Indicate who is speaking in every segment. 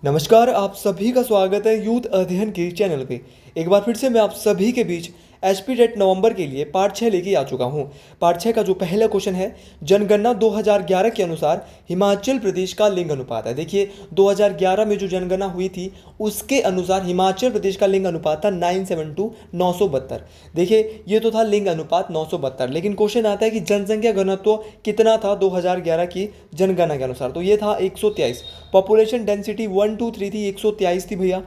Speaker 1: नमस्कार, आप सभी का स्वागत है यूथ अध्ययन के चैनल पे। एक बार फिर से मैं आप सभी के बीच एचपी टेट नवंबर के लिए पार्ट 6 लेके आ चुका हूँ। पार्ट 6 का जो पहला क्वेश्चन है, जनगणना 2011 के अनुसार हिमाचल प्रदेश का लिंग अनुपात है। देखिए 2011 में जो जनगणना हुई थी उसके अनुसार हिमाचल प्रदेश का लिंग अनुपात था 972 972। देखिए ये तो था लिंग अनुपात 972, लेकिन क्वेश्चन आता है कि जनसंख्या घनत्व कितना था 2011 की जनगणना के अनुसार। तो ये था 123। पॉपुलेशन डेंसिटी 123 थी, 123 थी भैया।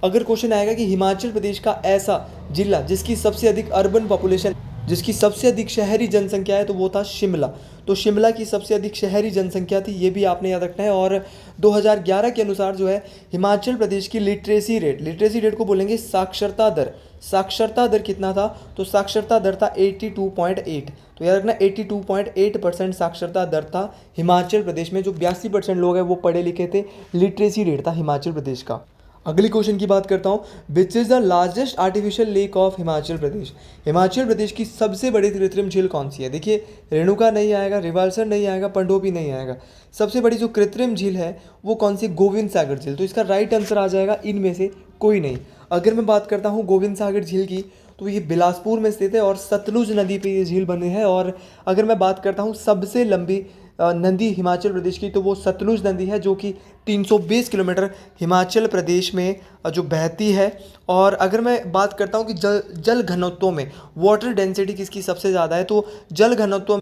Speaker 1: अगर क्वेश्चन आएगा कि हिमाचल प्रदेश का ऐसा जिला जिसकी सबसे अधिक अर्बन पॉपुलेशन, जिसकी सबसे अधिक शहरी जनसंख्या है, तो वो था शिमला। तो शिमला की सबसे अधिक शहरी जनसंख्या थी, ये भी आपने याद रखना है। और 2011 के अनुसार जो है हिमाचल प्रदेश की लिटरेसी रेट को बोलेंगे साक्षरता दर। साक्षरता दर कितना था? तो साक्षरता दर था 82.8। तो याद रखना 82.8% साक्षरता दर था हिमाचल प्रदेश में। जो 82% लोग हैं वो पढ़े लिखे थे। लिटरेसी रेट था हिमाचल प्रदेश का। अगली क्वेश्चन की बात करता हूँ, which is the largest artificial lake of Himachal Pradesh. Himachal Pradesh की सबसे बड़ी कृत्रिम झील कौन सी है? देखिए रेणुका नहीं आएगा, रिवाल्सर नहीं आएगा, पंडोपी नहीं आएगा। सबसे बड़ी जो कृत्रिम झील है वो कौन सी? गोविंद सागर झील। तो इसका राइट आंसर आ जाएगा इनमें से कोई नहीं। अगर मैं बात करता हूँ गोविंद सागर झील की, तो ये बिलासपुर में स्थित है और सतलुज नदी पे ये झील बनी है। और अगर मैं बात करता हूँ सबसे लंबी नदी हिमाचल प्रदेश की, तो वो सतलुज नदी है जो कि 320 किलोमीटर हिमाचल प्रदेश में जो बहती है। और अगर मैं बात करता हूँ कि जल घनत्व में वाटर डेंसिटी किसकी सबसे ज़्यादा है, तो जल घनत्व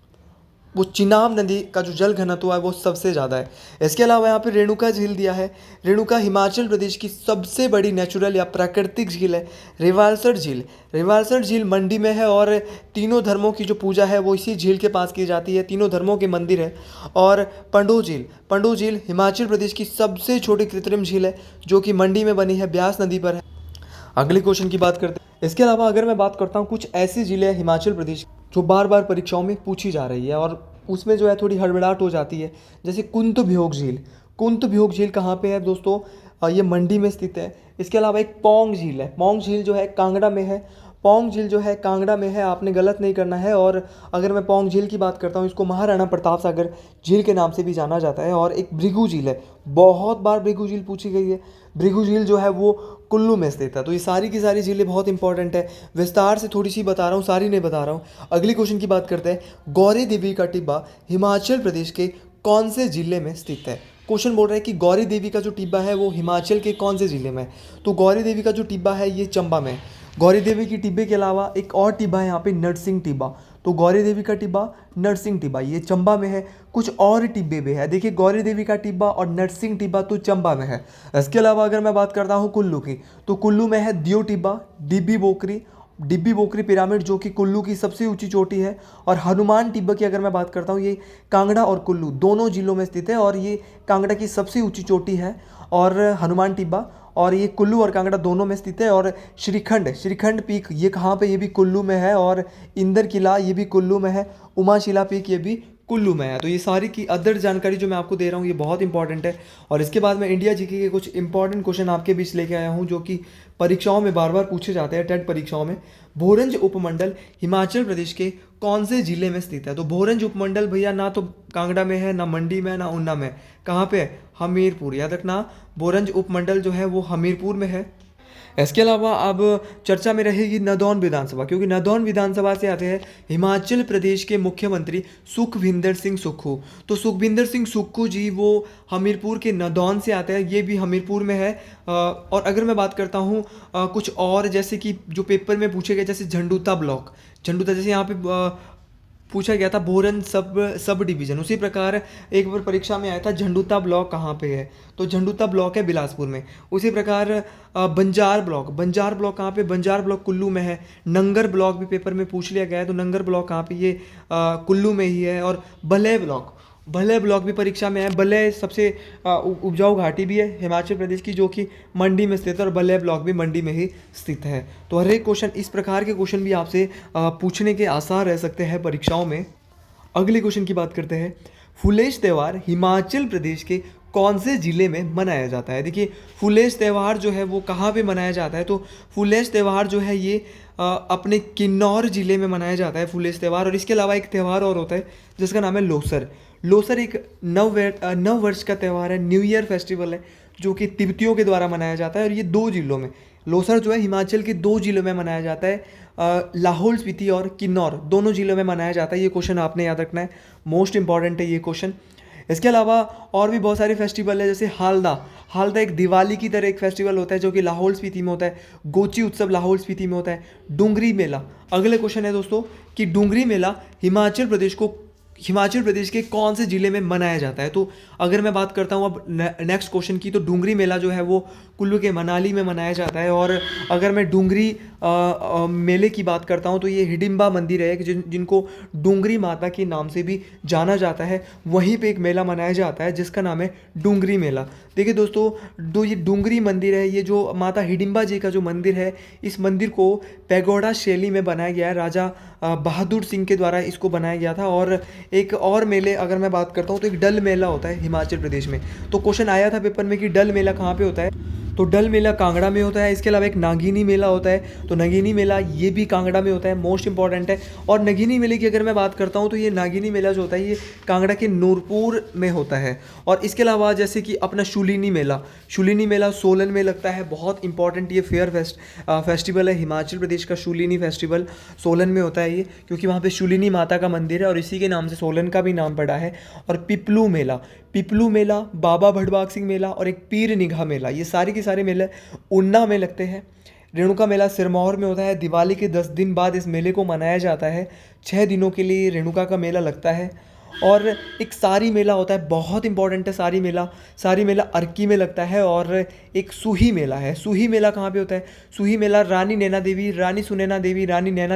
Speaker 1: वो चिनाब नदी का जो जल घनत्व है वो सबसे ज़्यादा है। इसके अलावा यहाँ पे रेणुका झील दिया है। रेणुका हिमाचल प्रदेश की सबसे बड़ी नेचुरल या प्राकृतिक झील है। रिवाल्सर झील मंडी में है और तीनों धर्मों की जो पूजा है वो इसी झील के पास की जाती है। तीनों धर्मों के मंदिर है। और पंडो झील हिमाचल प्रदेश की सबसे छोटी कृत्रिम झील है जो कि मंडी में बनी है, ब्यास नदी पर है। अगले क्वेश्चन की बात करते हैं। इसके अलावा अगर मैं बात करता हूँ कुछ ऐसी झीलें हिमाचल प्रदेश जो बार बार परीक्षाओं में पूछी जा रही है और उसमें जो है थोड़ी हड़बड़ाहट हो जाती है, जैसे कुंतभ्योग झील। कुंतभ्योग झील कहाँ पे है दोस्तों? ये मंडी में स्थित है। इसके अलावा एक पौंग झील है। पौंग झील जो है कांगड़ा में है। पौंग झील जो है कांगड़ा में है, आपने गलत नहीं करना है। और अगर मैं पौंग झील की बात करता हूँ, इसको महाराणा प्रताप सागर झील के नाम से भी जाना जाता है। और एक भृगु झील है, बहुत बार भृगु झील पूछी गई है। भृगु झील जो है वो कुल्लू में स्थित है। तो ये सारी की सारी झीलें बहुत इंपॉर्टेंट है। विस्तार से थोड़ी सी बता रहा हूँ, सारी नहीं बता रहा हूँ। अगली क्वेश्चन की बात करते हैं। गौरी देवी का टिब्बा हिमाचल प्रदेश के कौन से जिले में स्थित है? क्वेश्चन बोल रहा है कि गौरी देवी का जो टिब्बा है वो हिमाचल के कौन से जिले में है? तो गौरी देवी का जो टिब्बा है ये चंबा में है। गौरी देवी की टिब्बे के अलावा एक और टिब्बा है यहाँ पे, नरसिंह टिब्बा। तो गौरी देवी का टिब्बा, नरसिंह टिब्बा, ये चंबा में है। कुछ और टिब्बे भी है, देखिए गौरी देवी का टिब्बा और नरसिंह टिब्बा तो चंबा में है। इसके अलावा अगर मैं बात करता हूँ कुल्लू की, तो कुल्लू में है दियो टिब्बा, डिब्बी बोकरी पिरामिड जो कि कुल्लू की सबसे ऊंची चोटी है। और हनुमान टिब्बा की अगर मैं बात करता हूँ, ये कांगड़ा और कुल्लू दोनों जिलों में स्थित है और ये कांगड़ा की सबसे ऊंची चोटी है और हनुमान टिब्बा, और ये कुल्लू और कांगड़ा दोनों में स्थित है। और श्रीखंड पीक ये कहाँ पे? ये भी कुल्लू में है। और इंदर किला ये भी कुल्लू में है। उमाशिला पीक ये भी कुल्लू में है। तो ये सारी की अदर जानकारी जो मैं आपको दे रहा हूँ ये बहुत इंपॉर्टेंट है। और इसके बाद मैं इंडिया जीके के कुछ इंपॉर्टेंट क्वेश्चन आपके बीच लेके आया हूँ जो कि परीक्षाओं में बार बार पूछे जाते हैं, टेट परीक्षाओं में। भोरंज उपमंडल हिमाचल प्रदेश के कौन से जिले में स्थित है? तो भोरंज उपमंडल भैया ना तो कांगड़ा में है, ना मंडी में, ना ऊना में। कहाँ पे है? हमीरपुर। याद रखना भोरंज उपमंडल जो है वो हमीरपुर में है। इसके अलावा अब चर्चा में रहेगी नदौन विधानसभा, क्योंकि नदौन विधानसभा से आते हैं हिमाचल प्रदेश के मुख्यमंत्री सुखविंदर सिंह सुक्खू। तो सुखविंदर सिंह सुक्खू जी वो हमीरपुर के नदौन से आते हैं, ये भी हमीरपुर में है। और अगर मैं बात करता हूँ कुछ और, जैसे कि जो पेपर में पूछे गए, जैसे झंडूता ब्लॉक, जैसे यहाँ पे पूछा गया था भोरंज सब डिवीज़न, उसी प्रकार एक बार परीक्षा में आया था झंडूता ब्लॉक कहाँ पे है? तो झंडूता ब्लॉक है बिलासपुर में। उसी प्रकार बंजार ब्लॉक कहाँ पे? बंजार ब्लॉक कुल्लू में है। नंगर ब्लॉक भी पेपर में पूछ लिया गया है, तो नंगर ब्लॉक कहाँ पे? ये कुल्लू में ही है। और भले ब्लॉक भी परीक्षा में है। भले सबसे उपजाऊ घाटी भी है हिमाचल प्रदेश की जो कि मंडी में स्थित है, और भले ब्लॉक भी मंडी में ही स्थित है। तो हर एक क्वेश्चन, इस प्रकार के क्वेश्चन भी आपसे पूछने के आसार रह सकते हैं परीक्षाओं में। अगले क्वेश्चन की बात करते हैं। फुलेश त्यौहार हिमाचल प्रदेश के कौन से ज़िले में मनाया जाता है? देखिए, फुलेश त्यौहार जो है वो कहाँ पे मनाया जाता है? तो फुलेश त्यौहार जो है ये अपने किन्नौर ज़िले में मनाया जाता है फुलेश त्यौहार। और इसके अलावा एक त्यौहार और होता है जिसका नाम है लोसर। लोसर एक नव वर्ष का त्यौहार है, न्यू ईयर फेस्टिवल है, जो कि तिब्बतियों के द्वारा मनाया जाता है। और ये 2 ज़िलों में, लोसर जो है हिमाचल के 2 ज़िलों में मनाया जाता है, लाहौल स्पीति और किन्नौर, दोनों ज़िलों में मनाया जाता है। ये क्वेश्चन आपने याद रखना है, मोस्ट इंपॉर्टेंट है ये क्वेश्चन। इसके अलावा और भी बहुत सारे फेस्टिवल है, जैसे हालदा। हालदा एक दिवाली की तरह एक फेस्टिवल होता है जो कि लाहौल स्पीति में होता है। गोची उत्सव लाहौल स्पीति में होता है। डुंगरी मेला, अगले क्वेश्चन है दोस्तों कि डुंगरी मेला हिमाचल प्रदेश के कौन से ज़िले में मनाया जाता है? तो अगर मैं बात करता हूँ अब नेक्स्ट क्वेश्चन की, तो डुंगरी मेला जो है वो कुल्लू के मनाली में मनाया जाता है। और अगर मैं डुंगरी मेले की बात करता हूँ तो ये हिडिंबा मंदिर है जिनको डुंगरी माता के नाम से भी जाना जाता है, वहीं पे एक मेला मनाया जाता है जिसका नाम है डुंगरी मेला। देखिए दोस्तों, ये डुंगरी मंदिर है, ये जो माता हिडिंबा जी का जो मंदिर है, इस मंदिर को पैगोडा शैली में बनाया गया है। राजा बहादुर सिंह के द्वारा इसको बनाया गया था। और एक और मेले अगर मैं बात करता हूँ तो एक डल मेला होता है हिमाचल प्रदेश में। तो क्वेश्चन आया था पेपर में कि डल मेला कहाँ पे होता है? तो डल मेला कांगड़ा में होता है। इसके अलावा एक नागिनी मेला होता है, तो नागिनी मेला ये भी कांगड़ा में होता है, मोस्ट इंपॉर्टेंट है। और नागिनी मेले की अगर मैं बात करता हूँ तो ये नागिनी मेला जो होता है ये कांगड़ा के नूरपुर में होता है। और इसके अलावा जैसे कि अपना शूलिनी मेला सोलन में लगता है, बहुत इंपॉर्टेंट ये फेस्टिवल है हिमाचल प्रदेश का। शूलिनी फेस्टिवल सोलन में होता है ये, क्योंकि वहाँ पे शूलिनी माता का मंदिर है और इसी के नाम से सोलन का भी नाम पड़ा है। और पिपलू मेला, बाबा भड़बाग सिंह मेला और एक पीर निगाह मेला, ये सारे के सारे मेले ऊना में लगते हैं। रेणुका मेला सिरमौर में होता है। दिवाली के 10 दिन बाद इस मेले को मनाया जाता है। 6 दिनों के लिए रेणुका का मेला लगता है। और एक सारी मेला होता है, बहुत इंपॉर्टेंट है सारी मेला अर्की में लगता है। और एक सूही मेला है। सूही मेला कहाँ पे होता है? सूही मेला रानी नैना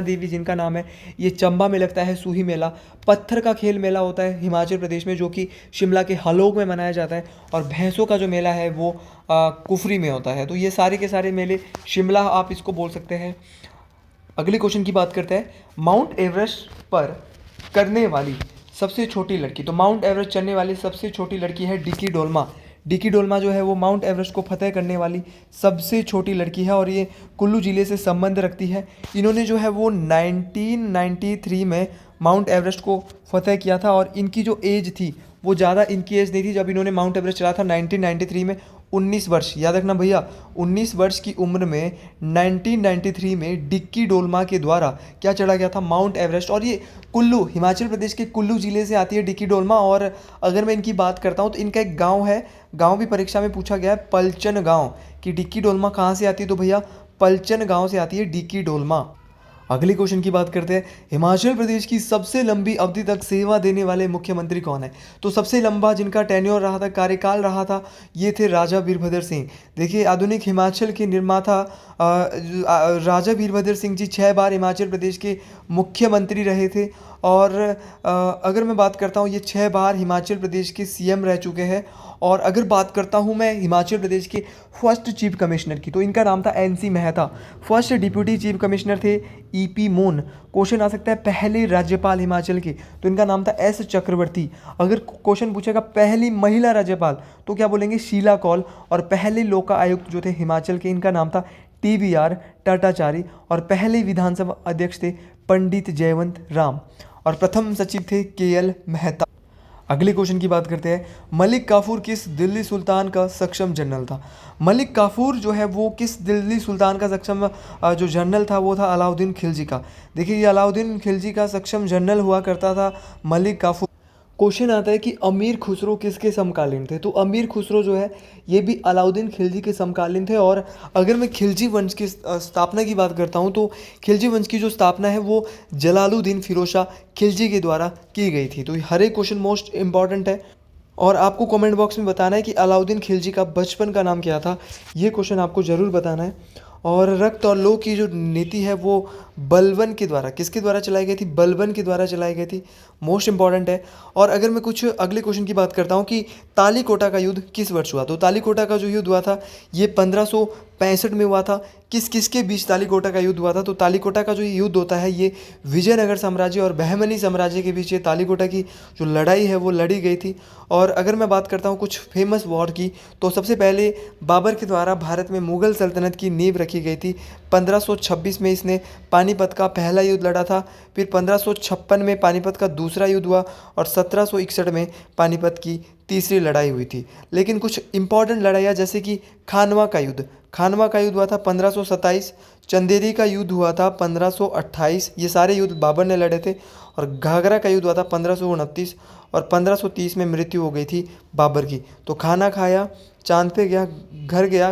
Speaker 1: देवी जिनका नाम है, ये चंबा में लगता है सूही मेला। पत्थर का खेल मेला होता है हिमाचल प्रदेश में, जो कि शिमला के हलोग में मनाया जाता है। और भैंसों का जो मेला है वो कुफरी में होता है। तो ये सारे के सारे मेले, शिमला आप इसको बोल सकते हैं। अगले क्वेश्चन की बात करते हैं, माउंट एवरेस्ट पर करने वाली सबसे छोटी लड़की। तो माउंट एवरेस्ट चढ़ने वाली सबसे छोटी लड़की है डिकी डोलमा जो है वो माउंट एवरेस्ट को फतेह करने वाली सबसे छोटी लड़की है। और ये कुल्लू ज़िले से संबंध रखती है। इन्होंने जो है वो 1993 में माउंट एवरेस्ट को फतेह किया था। और इनकी जो एज थी वो ज़्यादा इनकी एज नहीं थी जब इन्होंने माउंट एवरेस्ट चढ़ा था 1993 में। 19 वर्ष, याद रखना भैया, 19 वर्ष की उम्र में 1993 में डिक्की डोलमा के द्वारा क्या चढ़ा गया था? Mount Everest. और ये कुल्लू, हिमाचल प्रदेश के कुल्लू ज़िले से आती है डिक्की डोलमा। और अगर मैं इनकी बात करता हूँ तो इनका एक गांव है, गांव भी परीक्षा में पूछा गया है, पलचन गांव, कि डिक्की डोलमा कहाँ से आती है? तो भैया पलचन गांव से आती है डिक्की डोलमा। अगले क्वेश्चन की बात करते हैं, हिमाचल प्रदेश की सबसे लंबी अवधि तक सेवा देने वाले मुख्यमंत्री कौन है? तो सबसे लंबा जिनका टेन्योर रहा था, कार्यकाल रहा था, ये थे राजा वीरभद्र सिंह। देखिए, आधुनिक हिमाचल के निर्माता राजा वीरभद्र सिंह जी 6 बार हिमाचल प्रदेश के मुख्यमंत्री रहे थे। और अगर मैं बात करता हूँ, ये 6 बार हिमाचल प्रदेश के सीएम रह चुके हैं। और अगर बात करता हूँ मैं हिमाचल प्रदेश के फर्स्ट चीफ कमिश्नर की, तो इनका नाम था NC Mehta. First deputy chief commissioner थे ईपी मून। क्वेश्चन आ सकता है पहले राज्यपाल हिमाचल के, तो इनका नाम था एस चक्रवर्ती। अगर क्वेश्चन पूछेगा पहली महिला राज्यपाल, तो क्या बोलेंगे? शीला कौल। और पहले लोका आयुक्त जो थे हिमाचल के, इनका नाम था TBR टाटाचारी। और पहले विधानसभा अध्यक्ष थे पंडित जयवंत राम। और प्रथम सचिव थे KL मेहता। अगले क्वेश्चन की बात करते हैं, मलिक काफूर किस दिल्ली सुल्तान का सक्षम जनरल था? मलिक काफूर जो है वो किस दिल्ली सुल्तान का सक्षम जो जनरल था वो था अलाउद्दीन खिलजी का। देखिए, ये अलाउद्दीन खिलजी का सक्षम जनरल हुआ करता था मलिक काफूर। क्वेश्चन आता है कि अमीर खुसरो किसके समकालीन थे? तो अमीर खुसरो जो है ये भी अलाउद्दीन खिलजी के समकालीन थे। और अगर मैं खिलजी वंश की स्थापना की बात करता हूँ, तो खिलजी वंश की जो स्थापना है वो जलालुद्दीन फिरोज शाह खिलजी के द्वारा की गई थी। तो हर एक क्वेश्चन मोस्ट इंपॉर्टेंट है। और आपको कमेंट बॉक्स में बताना है कि अलाउद्दीन खिलजी का बचपन का नाम क्या था, ये क्वेश्चन आपको ज़रूर बताना है। और रक्त और लोह की जो नीति है वो बलबन के द्वारा, किसके द्वारा चलाई गई थी? बलबन के द्वारा चलाई गई थी, मोस्ट इंपॉर्टेंट है। और अगर मैं कुछ अगले क्वेश्चन की बात करता हूँ कि तालीकोटा का युद्ध किस वर्ष हुआ, तो तालीकोटा का जो युद्ध हुआ था ये 65 में हुआ था। किस किस के बीच तालीकोटा का युद्ध हुआ था? तो तालीकोटा का जो ये युद्ध होता है ये विजयनगर साम्राज्य और बहमनी साम्राज्य के बीच ये तालीकोटा की जो लड़ाई है वो लड़ी गई थी। और अगर मैं बात करता हूँ कुछ फेमस वॉर की, तो सबसे पहले बाबर के द्वारा भारत में मुग़ल सल्तनत की नींव रखी गई थी। 1526 में इसने पानीपत का पहला युद्ध लड़ा था। फिर 1556 में पानीपत का दूसरा युद्ध हुआ और 1761 में पानीपत की तीसरी लड़ाई हुई थी। लेकिन कुछ इंपॉर्टेंट लड़ाइयाँ जैसे कि खानवा का युद्ध, खानवा का युद्ध हुआ था 1527, चंदेरी का युद्ध हुआ था 1528, ये सारे युद्ध बाबर ने लड़े थे। और घाघरा का युद्ध हुआ था 1529 और 1530 में मृत्यु हो गई थी बाबर की। तो खाना खाया, चांद पे गया,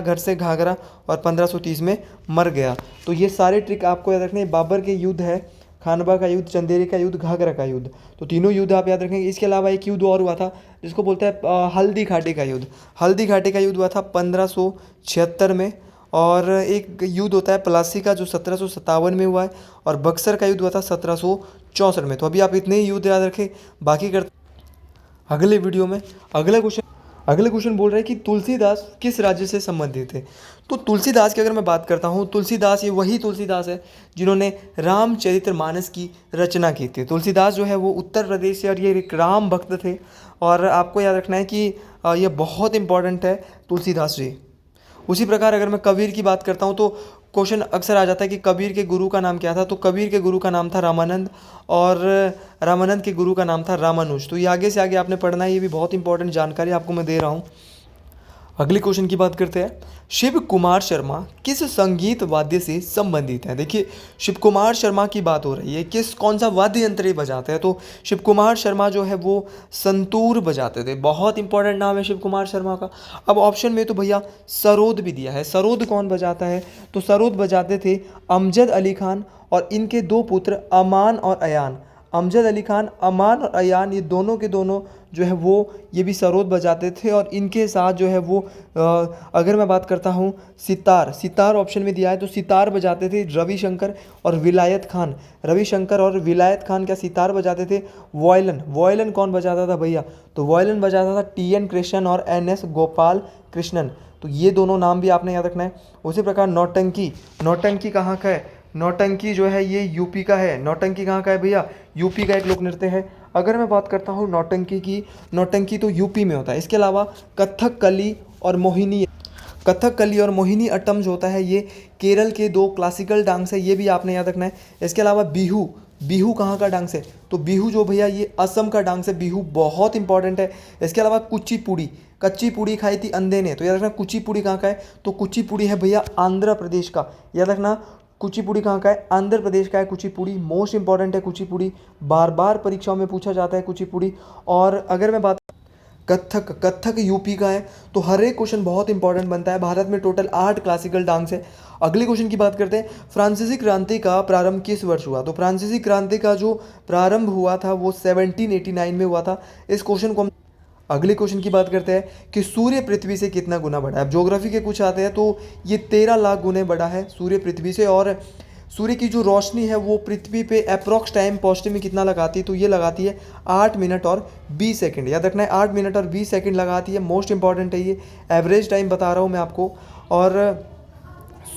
Speaker 1: घर से घाघरा और 1530 में मर गया। तो ये सारे ट्रिक आपको याद रखने, बाबर के युद्ध है, खानवा का युद्ध, चंदेरी का युद्ध, घाघरा का युद्ध, तो तीनों युद्ध आप याद रखेंगे। इसके अलावा एक युद्ध और हुआ था जिसको बोलते हैं हल्दी घाटी का युद्ध। हल्दी घाटी का युद्ध हुआ था 1576 में। और एक युद्ध होता है प्लासी का जो 1757 में हुआ है। और बक्सर का युद्ध हुआ था 1764 में। तो अभी आप इतने ही युद्ध याद रखें, बाकी करते अगले वीडियो में। अगले क्वेश्चन बोल रहे हैं कि तुलसीदास किस राज्य से संबंधित थे? तो तुलसीदास की अगर मैं बात करता हूँ, तुलसीदास ये वही तुलसीदास है जिन्होंने रामचरितमानस की रचना की थी। तुलसीदास जो है वो उत्तर प्रदेश से और ये एक राम भक्त थे। और आपको याद रखना है कि ये बहुत इंपॉर्टेंट है तुलसीदास जी। उसी प्रकार अगर मैं कबीर की बात करता हूँ तो क्वेश्चन अक्सर आ जाता है कि कबीर के गुरु का नाम क्या था? तो कबीर के गुरु का नाम था रामानंद और रामानंद के गुरु का नाम था रामानुज। तो ये आगे से आगे आपने पढ़ना है, ये भी बहुत इंपॉर्टेंट जानकारी आपको मैं दे रहा हूँ। अगले क्वेश्चन की बात करते हैं। शिव कुमार शर्मा किस संगीत वाद्य से संबंधित है? देखिए, शिव कुमार शर्मा की बात हो रही है, कौन सा वाद्य यंत्र ये बजाते हैं? तो शिव कुमार शर्मा जो है वो संतूर बजाते थे। बहुत इंपॉर्टेंट नाम है शिव कुमार शर्मा का। अब ऑप्शन में तो भैया सरोद भी दिया है। सरोद कौन बजाता है? तो सरोद बजाते थे अमजद अली खान और इनके दो पुत्र अमान और अयान। अमजद अली खान, अमान और अयान, ये दोनों के दोनों जो है वो ये भी सरोद बजाते थे। और इनके साथ जो है वो अगर मैं बात करता हूँ सितार ऑप्शन में दिया है, तो सितार बजाते थे रविशंकर और विलायत खान। रविशंकर और विलायत खान क्या सितार बजाते थे? वॉयलन कौन बजाता था भैया? तो वॉयलन बजाता था टी.एन. कृष्णन और एन.एस. गोपाल कृष्णन। तो ये दोनों नाम भी आपने याद रखना है। उसी प्रकार नौटंकी कहाँ का है? नौटंकी जो है ये यूपी का है। नौटंकी कहाँ का है भैया? यूपी का एक लोक नृत्य है। अगर मैं बात करता हूँ नौटंकी की, नौटंकी तो यूपी में होता है। इसके अलावा कथकली और मोहिनी अट्टम जो होता है ये केरल के दो क्लासिकल डांस है, ये भी आपने याद रखना है। इसके अलावा बिहू कहाँ का डांस है? तो बिहू जो भैया ये असम का डांस है। बिहू बहुत इंपॉर्टेंट है। इसके अलावा कच्ची पूड़ी खाई थी अंधे ने, तो याद रखना कुचिपुड़ी कहाँ का है? तो कुचिपुड़ी है भैया आंध्र प्रदेश का। याद रखना कुचिपुड़ी कहाँ का है? आंध्र प्रदेश का है कुचिपुड़ी। मोस्ट इंपॉर्टेंट है कुचिपुड़ी, बार बार परीक्षाओं में पूछा जाता है कुचिपुड़ी। और अगर मैं बात कथक यूपी का है। तो हर एक क्वेश्चन बहुत इंपॉर्टेंट बनता है। भारत में टोटल 8 क्लासिकल डांस है। अगले क्वेश्चन की बात करते हैं। फ्रांसीसी क्रांति का प्रारंभ किस वर्ष हुआ? तो फ्रांसीसी क्रांति का जो प्रारंभ हुआ था वो 1789 में हुआ था। इस क्वेश्चन को अगले क्वेश्चन की बात करते हैं कि सूर्य पृथ्वी से कितना गुना बड़ा है? अब ज्योग्राफी के कुछ आते हैं तो ये 13 लाख गुने बड़ा है सूर्य पृथ्वी से। और सूर्य की जो रोशनी है वो पृथ्वी पे अप्रॉक्स टाइम पॉजिटिव में कितना लगाती है? तो ये लगाती है 8 मिनट और 20 सेकंड। याद रखना है 8 मिनट और 20 सेकंड लगाती है। मोस्ट इंपॉर्टेंट है ये, एवरेज टाइम बता रहा हूँ मैं आपको। और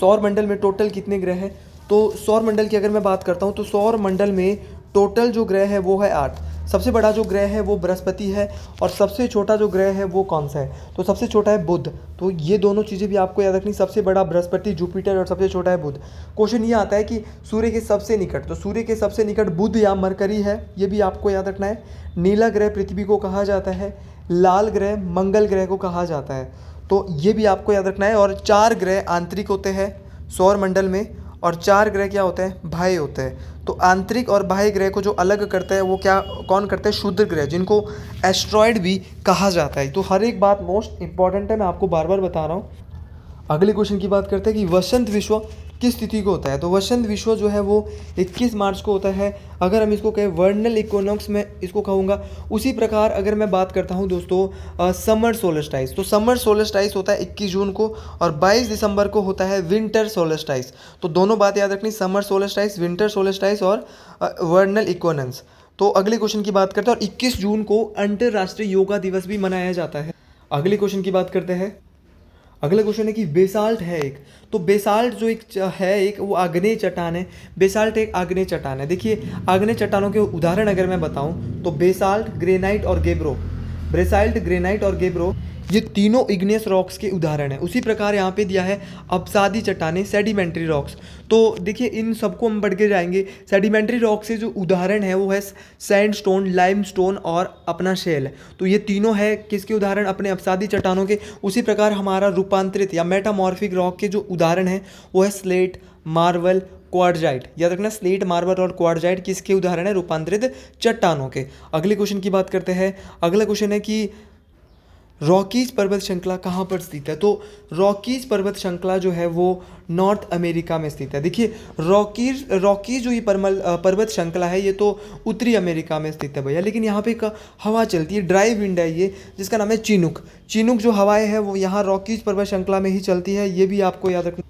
Speaker 1: सौर मंडल में टोटल कितने ग्रह हैं? तो सौर मंडल की अगर मैं बात करता हूँ तो सौर मंडल में टोटल जो ग्रह है वो है 8। सबसे बड़ा जो ग्रह है वो बृहस्पति है और सबसे छोटा जो ग्रह है वो कौन सा है? तो सबसे छोटा है बुध। तो ये दोनों चीज़ें भी आपको याद रखनी, सबसे बड़ा बृहस्पति जुपिटर और सबसे छोटा है बुध। क्वेश्चन ये आता है कि सूर्य के सबसे निकट, तो सूर्य के सबसे निकट बुध या मरकरी है, ये भी आपको याद रखना है। नीला ग्रह पृथ्वी को कहा जाता है, लाल ग्रह मंगल ग्रह को कहा जाता है, तो ये भी आपको याद रखना है। और 4 ग्रह आंतरिक होते हैं सौर मंडल में और 4 ग्रह क्या होते हैं? बाह्य होते हैं। तो आंतरिक और बाह्य ग्रह को जो अलग करते हैं वो कौन करते हैं? क्षुद्र ग्रह, जिनको एस्ट्रॉयड भी कहा जाता है। तो हर एक बात मोस्ट इंपॉर्टेंट है, मैं आपको बार बार बता रहा हूँ। अगले क्वेश्चन की बात करते हैं कि वसंत विश्व किस तिथि को होता है? तो वसंत विश्व जो है वो 21 मार्च को होता है। अगर हम इसको कहें वर्नल इक्विनॉक्स में इसको कहूँगा। उसी प्रकार अगर मैं बात करता हूँ दोस्तों समर सोलस्टाइस, तो समर सोलस्टाइस होता है 21 जून को और 22 दिसंबर को होता है विंटर सोलस्टाइस। तो दोनों बात याद रखनी, समर सोलस्टाइस, विंटर सोलस्टाइस और वर्नल इक्विनॉक्स। तो अगले क्वेश्चन की बात करते हैं। और 21 जून को अंतर्राष्ट्रीय योगा दिवस भी मनाया जाता है। अगले क्वेश्चन की बात करते हैं। अगला क्वेश्चन है कि बेसाल्ट है एक, तो बेसाल्ट जो है एक वो आग्नेय चट्टान है। बेसाल्ट एक आग्नेय चट्टान है। देखिए आग्नेय चट्टानों के उदाहरण अगर मैं बताऊं तो बेसाल्ट, ग्रेनाइट और गेब्रो। बेसाल्ट, ग्रेनाइट और गेब्रो ये तीनों इग्नियस रॉक्स के उदाहरण हैं। उसी प्रकार यहाँ पे दिया है अपसादी चट्टानें, सेडिमेंट्री रॉक्स। तो देखिए इन सबको हम बढ़ के जाएंगे। सेडिमेंट्री रॉक से जो उदाहरण है वो है सैंडस्टोन, लाइमस्टोन और अपना शेल। तो ये तीनों है किसके उदाहरण? अपने अपसादी चट्टानों के। उसी प्रकार हमारा रूपांतरित या मेटामॉर्फिक रॉक के जो उदाहरण हैं वो है स्लेट, मार्बल, क्वार्टजाइट। याद रखना स्लेट, मार्बल और क्वार्टजाइट किसके उदाहरण है? रूपांतरित चट्टानों के। अगले क्वेश्चन की बात करते हैं। अगला क्वेश्चन है कि रॉकीज पर्वत श्रृंखला कहाँ पर स्थित है? तो रॉकीज पर्वत श्रृंखला जो है वो नॉर्थ अमेरिका में स्थित है। देखिए रॉकीज जो ये पर्वत श्रृंखला है ये तो उत्तरी अमेरिका में स्थित है भैया, लेकिन यहाँ पे एक हवा चलती है, ड्राई विंड है ये, जिसका नाम है चिनूक। चिनूक जो हवाएं है वो यहाँ रॉकीज पर्वत श्रृंखला में ही चलती है, ये भी आपको याद रखना।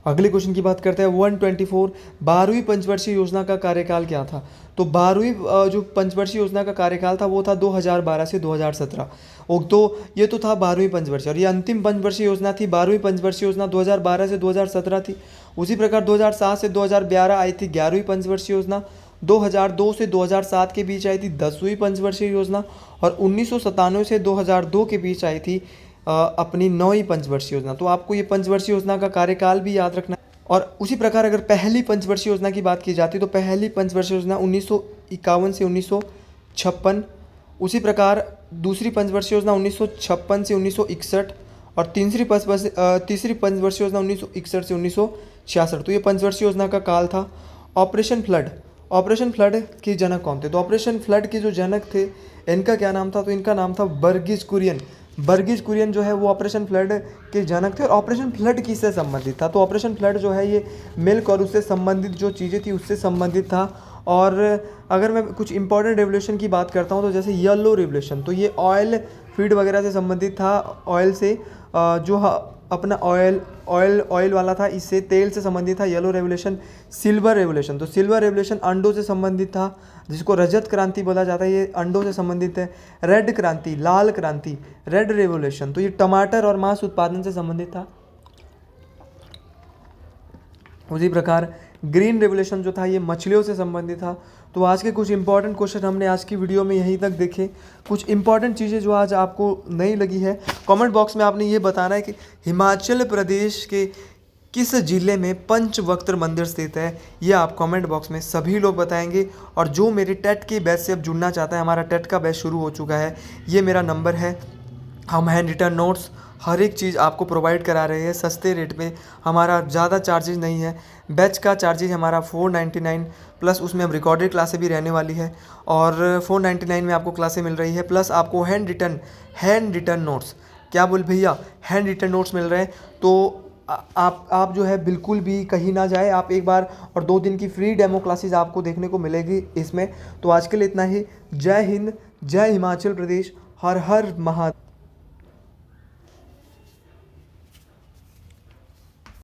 Speaker 1: अगले क्वेश्चन की बात करते हैं 124। 12वीं पंचवर्षीय योजना का कार्यकाल क्या था? तो 12वीं जो पंचवर्षीय योजना का कार्यकाल था वो था 2012 से 2017। तो ये तो था 12वीं पंचवर्षीय, और ये अंतिम पंचवर्षीय योजना थी। 12वीं पंचवर्षीय योजना 2012 से 2017 थी। उसी प्रकार 2007 से 2011 आई थी 11वीं पंचवर्षीय योजना। 2002 से 2007 के बीच आई थी 10वीं पंचवर्षीय योजना, और 1997 से 2002 के बीच आई थी अपनी 9वीं पंचवर्षीय योजना। तो आपको ये पंचवर्षीय योजना का कार्यकाल भी याद रखना है। और उसी प्रकार अगर पहली पंचवर्षीय योजना की बात की जाती है तो पहली पंचवर्षीय योजना 1951 से 1956। उसी प्रकार दूसरी पंचवर्षीय योजना 1956 से 1961, और तीसरी पंचवर्षीय योजना 1961 से 1966। तो ये पंचवर्षीय योजना का काल था। ऑपरेशन फ्लड के जनक कौन थे? तो ऑपरेशन फ्लड के जो जनक थे इनका क्या नाम था? तो इनका नाम था बर्गिस कुरियन। बर्गिस कुरियन जो है वो ऑपरेशन फ्लड के जनक थे। और ऑपरेशन फ्लड किससे संबंधित था? तो ऑपरेशन फ्लड जो है ये मिल्क और उससे संबंधित जो चीज़ें थी उससे संबंधित था। और अगर मैं कुछ इंपॉर्टेंट रेवोल्यूशन की बात करता हूँ तो जैसे येलो रेवोल्यूशन, तो ये ऑयल फीड वगैरह से संबंधित था। ऑयल से जो अपना ऑयल वाला था, इससे तेल से संबंधित था येलो रेवोल्यूशन। सिल्वर रेवोल्यूशन, तो सिल्वर रेवोल्यूशन अंडों से संबंधित था, जिसको रजत क्रांति बोला जाता है, ये अंडों से संबंधित है। रेड क्रांति, लाल क्रांति, रेड रेवोल्यूशन, तो ये टमाटर और मांस उत्पादन से संबंधित था। उसी प्रकार ग्रीन रेवोल्यूशन जो था ये मछलियों से संबंधित था। तो आज के कुछ इंपॉर्टेंट क्वेश्चन हमने आज की वीडियो में यहीं तक देखे। कुछ इंपॉर्टेंट चीज़ें जो आज आपको नहीं लगी है, कमेंट बॉक्स में आपने ये बताना है कि हिमाचल प्रदेश के किस जिले में पंचवक्त्र मंदिर स्थित है। ये आप कमेंट बॉक्स में सभी लोग बताएंगे। और जो मेरे टेट के बैच से अब जुड़ना चाहता है, हमारा टेट का बैच शुरू हो चुका है, ये मेरा नंबर है। हम हैंड रिटन नोट्स हर एक चीज़ आपको प्रोवाइड करा रहे हैं सस्ते रेट पे। हमारा ज़्यादा चार्जेज नहीं है। बैच का चार्जेज हमारा 499, प्लस उसमें अब रिकॉर्डेड क्लासें भी रहने वाली है, और 499 में आपको क्लासें मिल रही है, प्लस आपको हैंड रिटन नोट्स। क्या बोल भैया? हैंड रिटन नोट्स मिल रहे हैं। तो आप जो है बिल्कुल भी कहीं ना जाए, आप एक बार, और 2 दिन की फ्री डेमो क्लासेस आपको देखने को मिलेगी इसमें। तो आज के लिए इतना ही। जय हिंद, जय हिमाचल प्रदेश, हर हर महादेव।